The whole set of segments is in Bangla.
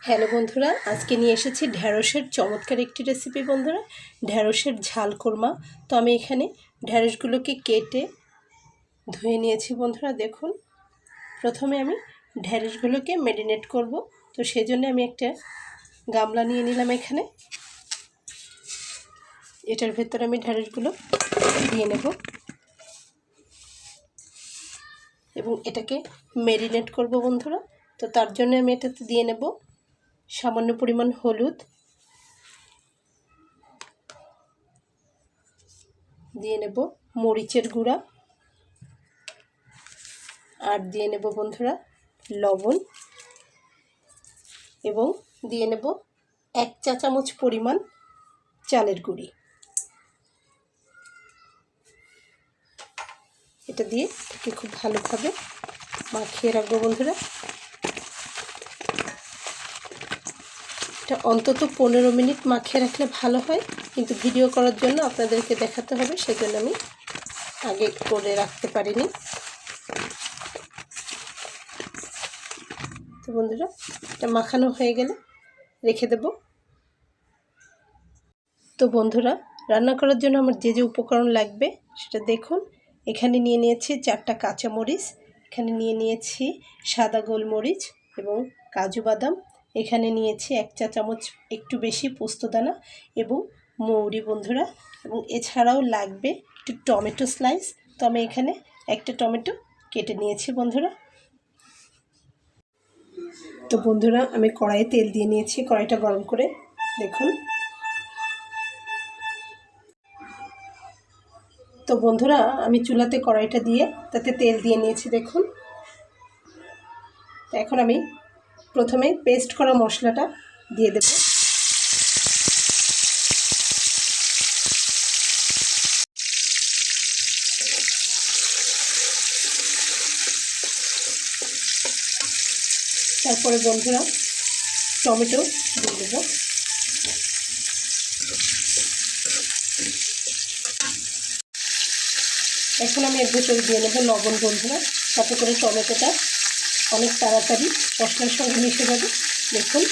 হ্যালো বন্ধুরা, আজকে নিয়ে এসেছি ঢ্যাঁড়সের চমৎকার একটি রেসিপি বন্ধুরা, ঢ্যাঁড়সের ঝাল কোরমা। তো আমি এখানে ঢ্যাঁড়সগুলোকে কেটে ধুয়ে নিয়েছি বন্ধুরা। দেখুন, প্রথমে আমি ঢ্যাঁড়সগুলোকে ম্যারিনেট করব। তো সেজন্য আমি একটা গামলা নিয়ে নিলাম এখানে। এটার ভেতরে আমি ঢ্যাঁড়সগুলো দিয়ে নেব এবং এটাকে ম্যারিনেট করব বন্ধুরা। তো তার জন্য আমি এটাতে দিয়ে নেব সামান্য পরিমাণ হলুদ, দিয়ে নেব মরিচের গুঁড়া, আর দিয়ে নেব বন্ধুরা লবণ, এবং দিয়ে নেব 1 চা চামচ পরিমাণ চালের গুঁড়ি। এটা দিয়ে এটাকে খুব ভালোভাবে মাখিয়ে রাখবো বন্ধুরা। এটা অন্তত 15 মিনিট মাখিয়ে রাখলে ভালো হয়, কিন্তু ভিডিও করার জন্য আপনাদেরকে দেখাতে হবে, সেজন্য আমি আগে করে রাখতে পারিনি। তো বন্ধুরা, এটা মাখানো হয়ে গেলে রেখে দেব। তো বন্ধুরা, রান্না করার জন্য আমার যে যে উপকরণ লাগবে সেটা দেখুন। এখানে নিয়ে নিয়েছি 4টা কাঁচামরিচ, এখানে নিয়ে নিয়েছি সাদা গোলমরিচ এবং কাজু বাদাম, এখানে নিয়েছি 1 চা চামচ একটু বেশি পোস্তদানা এবং মৌরি বন্ধুরা, এবং এছাড়াও লাগবে একটু টমেটো স্লাইস। তো আমি এখানে একটা টমেটো কেটে নিয়েছি বন্ধুরা। তো বন্ধুরা, আমি কড়াইয়ে তেল দিয়ে নিয়েছি, কড়াইটা গরম করে দেখুন। তো বন্ধুরা, আমি চুলাতে কড়াইটা দিয়ে তাতে তেল দিয়ে নিয়েছি দেখুন। তো এখন আমি প্রথমে পেস্ট করা মশলাটা দিয়ে দেব। তারপরে বন্ধুরা টমেটো দিয়ে দেব। এখন আমি এর ভেতরে দিয়ে নেব লবণ বন্ধুরা, তাতে করে টমেটোটা অনেক তাড়াতাড়ি মশলার সঙ্গে মিশে যাবে। দেখুন,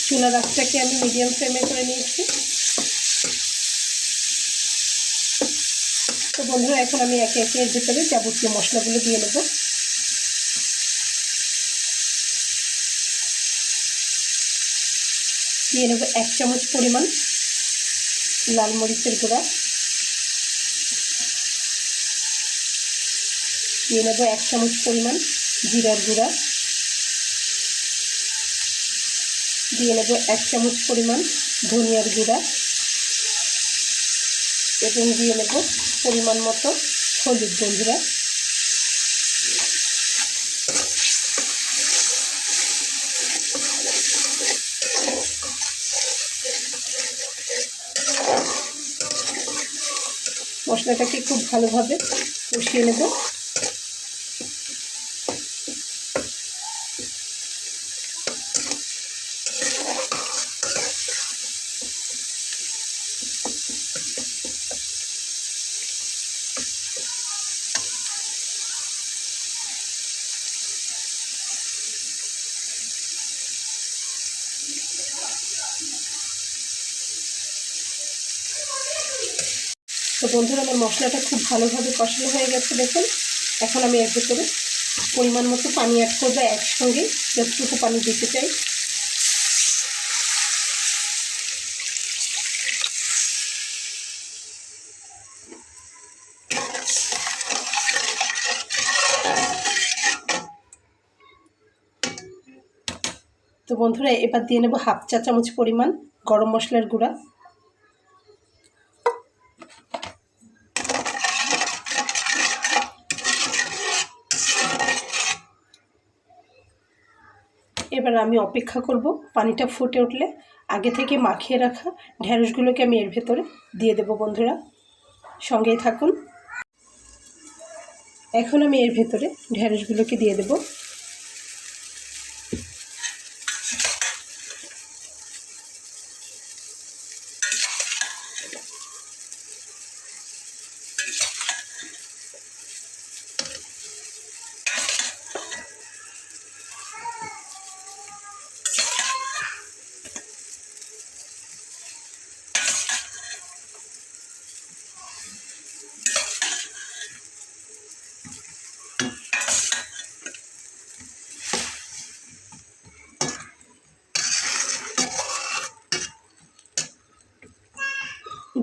চুলার আঁচটাকে আমি মিডিয়াম ফ্লেমে করে নিয়েছি। তো বন্ধুরা, এখন আমি একে একে এর ভেতরে যাবতীয় মশলাগুলো দিয়ে নেব। দিয়ে নেব 1 চামচ পরিমাণ লাল মরিচের গুঁড়া, দিয়ে নেব 1 চামচ পরিমাণ জিরার গুঁড়া, দিয়ে নেব 1 চামচ পরিমাণ ধনিয়ার গুঁড়া, এবং দিয়ে নেব পরিমাণ মতো হলুদ বন্ধুরা। মশলাটাকে খুব ভালোভাবে কষিয়ে নেব। তো বন্ধুরা, আমার মশলাটা খুব ভালোভাবে কষানো হয়ে গেছে দেখুন। এখন আমি এর ভেতরে পরিমাণ মতো পানি অ্যাড করবো, একসঙ্গে যতটুকু পানি দিতে চাই। তো বন্ধুরা, এবার দিয়ে নেব 1/2 চা চামচ পরিমাণ গরম মশলার গুঁড়া, এবার আমি অপেক্ষা করব পানিটা ফুটে উঠলে আগে থেকে মাখিয়ে রাখা ঢ্যাঁড়সগুলোকে আমি এর ভেতরে দিয়ে দেব বন্ধুরা। সঙ্গেই থাকুন। এখন আমি এর ভেতরে ঢেঁড়সগুলোকে দিয়ে দেব।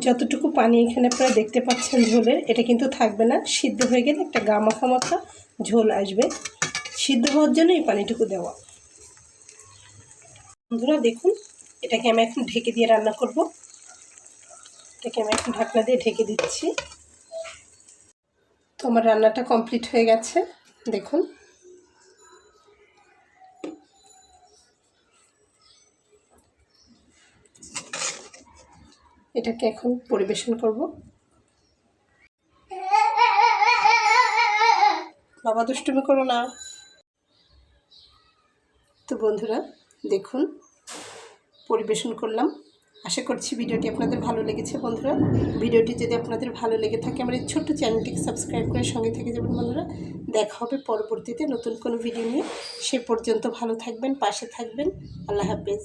যতটুকু পানি এখানে আপনারা দেখতে পাচ্ছেন ঝোলের, এটা কিন্তু থাকবে না। সিদ্ধ হয়ে গেলে একটা গা মাখা মাখা ঝোল আসবে। সিদ্ধ হওয়ার জন্য এই পানিটুকু দেওয়া। বন্ধুরা দেখুন, এটাকে আমি এখন ঢেকে দিয়ে রান্না করব। এটাকে আমি এখন ঢাকনা দিয়ে ঢেকে দিচ্ছি। তো আমার রান্নাটা কমপ্লিট হয়ে গেছে। দেখুন, এটাকে এখন পরিবেশন করব। বাবা দুষ্টুমি করো না। তো বন্ধুরা দেখুন, পরিবেশন করলাম। আশা করছি ভিডিওটি আপনাদের ভালো লেগেছে। বন্ধুরা, ভিডিওটি যদি আপনাদের ভালো লেগে থাকে আমার এই ছোট্ট চ্যানেলটিকে সাবস্ক্রাইব করে সঙ্গে থেকে যাবেন। বন্ধুরা, দেখা হবে পরবর্তীতে নতুন কোনো ভিডিও নিয়ে। সে পর্যন্ত ভালো থাকবেন, পাশে থাকবেন। আল্লাহ হাফেজ।